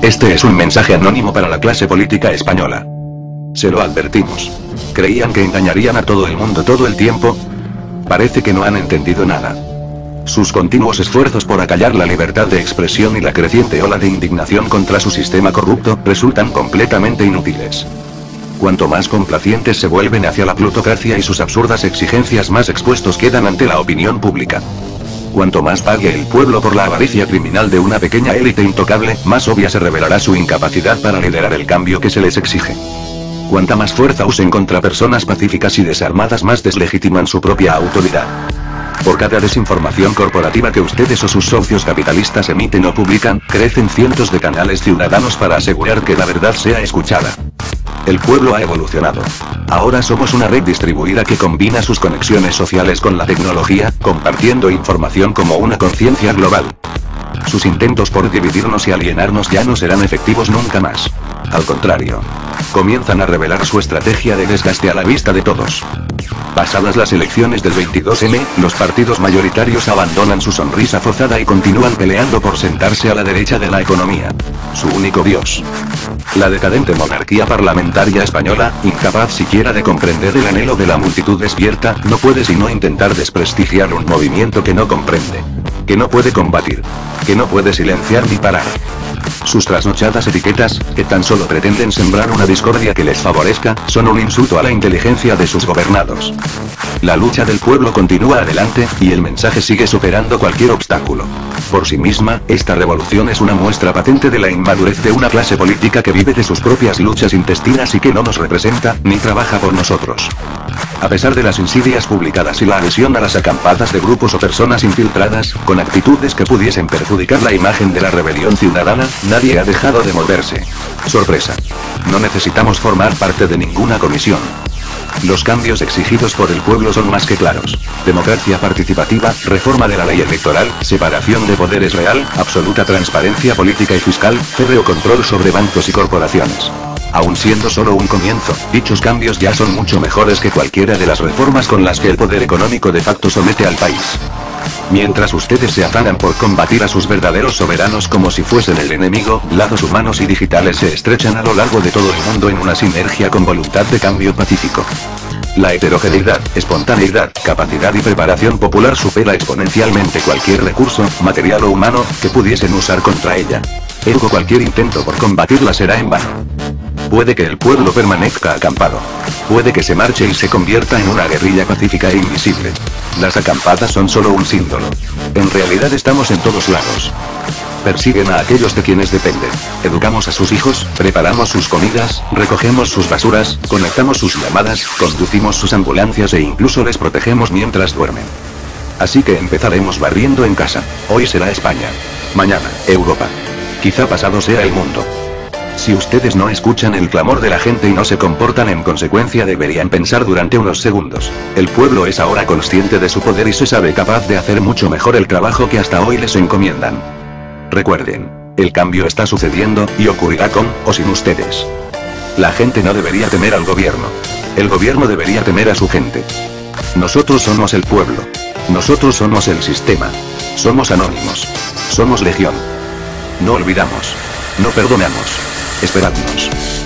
Este es un mensaje anónimo para la clase política española. Se lo advertimos. ¿Creían que engañarían a todo el mundo todo el tiempo? Parece que no han entendido nada. Sus continuos esfuerzos por acallar la libertad de expresión y la creciente ola de indignación contra su sistema corrupto resultan completamente inútiles. Cuanto más complacientes se vuelven hacia la plutocracia y sus absurdas exigencias, más expuestos quedan ante la opinión pública. Cuanto más pague el pueblo por la avaricia criminal de una pequeña élite intocable, más obvia se revelará su incapacidad para liderar el cambio que se les exige. Cuanta más fuerza usen contra personas pacíficas y desarmadas, más deslegitiman su propia autoridad. Por cada desinformación corporativa que ustedes o sus socios capitalistas emiten o publican, crecen cientos de canales ciudadanos para asegurar que la verdad sea escuchada. El pueblo ha evolucionado. Ahora somos una red distribuida que combina sus conexiones sociales con la tecnología, compartiendo información como una conciencia global. Sus intentos por dividirnos y alienarnos ya no serán efectivos nunca más. Al contrario, comienzan a revelar su estrategia de desgaste a la vista de todos. Pasadas las elecciones del 22M, los partidos mayoritarios abandonan su sonrisa forzada y continúan peleando por sentarse a la derecha de la economía. Su único dios. La decadente monarquía parlamentaria española, incapaz siquiera de comprender el anhelo de la multitud despierta, no puede sino intentar desprestigiar un movimiento que no comprende. Que no puede combatir. Que no puede silenciar ni parar. Sus trasnochadas etiquetas, que tan solo pretenden sembrar una discordia que les favorezca, son un insulto a la inteligencia de sus gobernados. La lucha del pueblo continúa adelante, y el mensaje sigue superando cualquier obstáculo. Por sí misma, esta revolución es una muestra patente de la inmadurez de una clase política que vive de sus propias luchas intestinas y que no nos representa, ni trabaja por nosotros. A pesar de las insidias publicadas y la adhesión a las acampadas de grupos o personas infiltradas, con actitudes que pudiesen perjudicar la imagen de la rebelión ciudadana, nadie ha dejado de moverse. Sorpresa. No necesitamos formar parte de ninguna comisión. Los cambios exigidos por el pueblo son más que claros. Democracia participativa, reforma de la ley electoral, separación de poderes real, absoluta transparencia política y fiscal, férreo control sobre bancos y corporaciones. Aun siendo solo un comienzo, dichos cambios ya son mucho mejores que cualquiera de las reformas con las que el poder económico de facto somete al país. Mientras ustedes se afanan por combatir a sus verdaderos soberanos como si fuesen el enemigo, lazos humanos y digitales se estrechan a lo largo de todo el mundo en una sinergia con voluntad de cambio pacífico. La heterogeneidad, espontaneidad, capacidad y preparación popular supera exponencialmente cualquier recurso, material o humano, que pudiesen usar contra ella. Ergo, cualquier intento por combatirla será en vano. Puede que el pueblo permanezca acampado. Puede que se marche y se convierta en una guerrilla pacífica e invisible. Las acampadas son solo un símbolo. En realidad estamos en todos lados. Persiguen a aquellos de quienes dependen. Educamos a sus hijos, preparamos sus comidas, recogemos sus basuras, conectamos sus llamadas, conducimos sus ambulancias e incluso les protegemos mientras duermen. Así que empezaremos barriendo en casa. Hoy será España. Mañana, Europa. Quizá pasado sea el mundo. Si ustedes no escuchan el clamor de la gente y no se comportan en consecuencia, deberían pensar durante unos segundos. El pueblo es ahora consciente de su poder y se sabe capaz de hacer mucho mejor el trabajo que hasta hoy les encomiendan. Recuerden, el cambio está sucediendo, y ocurrirá con o sin ustedes. La gente no debería temer al gobierno. El gobierno debería temer a su gente. Nosotros somos el pueblo. Nosotros somos el sistema. Somos anónimos. Somos legión. No olvidamos. No perdonamos. Esperadnos.